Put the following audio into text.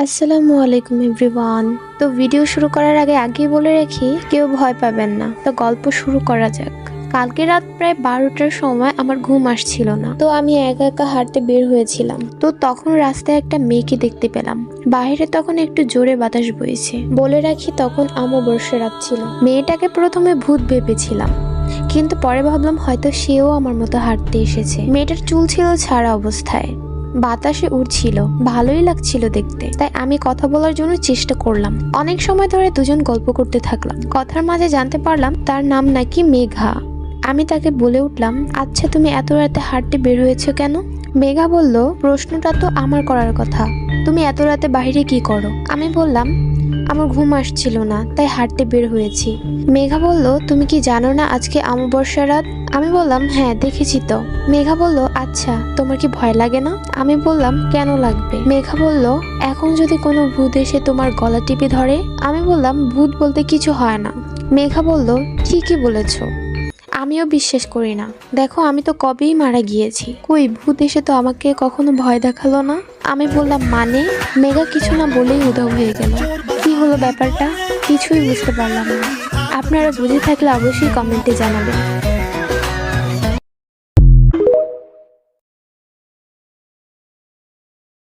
আসসালামু আলাইকুম এভরিওয়ান। তো ভিডিও শুরু করার আগেই বলে রাখি, কেউ ভয় পাবেন না। তো গল্প শুরু করা যাক। কালকে রাত প্রায় 12টার সময় আমার ঘুম আসছিল না, তো আমি একা একা হাঁটতে বের হয়েছিলাম। তো তখন রাস্তায় একটা মেয়েকে দেখতে পেলাম। বাইরে তখন একটু জোরে বাতাস বইছে। বলে রাখি, তখন অমাবস্যা রাত ছিল। মেয়েটাকে প্রথমে ভূত ভেবেছিলাম, কিন্তু পরে ভাবলাম হয়তো সেও আমার মতো হাঁটতে এসেছে। মেয়েটার চুল ছিল ছাড়া অবস্থায়, বাতাসে উড়ছিল, ভালোই লাগছিল দেখতে। তাই আমি কথা বলার জন্য চেষ্টা করলাম। অনেক সময় ধরে দুজন গল্প করতে থাকলাম। কথার মাঝে জানতে পারলাম তার নাম নাকি মেঘা। আমি তাকে বলে উঠলাম, আচ্ছা তুমি এত রাতে হাঁটতে বের হয়েছো কেন? মেঘা বলল, প্রশ্নটা তো আমার করার কথা, তুমি এত রাতে বাইরে কি করো? আমি বললাম, আমার ঘুম আসছিল না, তাই হাঁটতে বের হয়েছি। মেঘা বলল, তুমি কি জানো না আজকে অমাবস্যা রাত? আমি বললাম, হ্যাঁ দেখেছি তো। মেঘা বলল, আচ্ছা তোমার কি ভয় লাগে না? আমি বললাম, কেন লাগবে? মেঘা বলল, এখন যদি কোনো ভূত এসে তোমার গলা টিপে ধরে? আমি বললাম, ভূত বলতে কিছু হয় না। মেঘা বলল, ঠিকই বলেছো, আমিও বিশ্বাস করি না। দেখো, আমি তো কবেই মারা গিয়েছি, কই ভূত এসে তো আমাকে কখনো ভয় দেখালো না। আমি বললাম, মানে? মেঘা কিছু না বলেই উধাও হয়ে গেল। কি হলো ব্যাপারটা? কিছুই বুঝতে পারলাম না। আপনারা বুঝে থাকলে অবশ্যই কমেন্টে জানাবেন।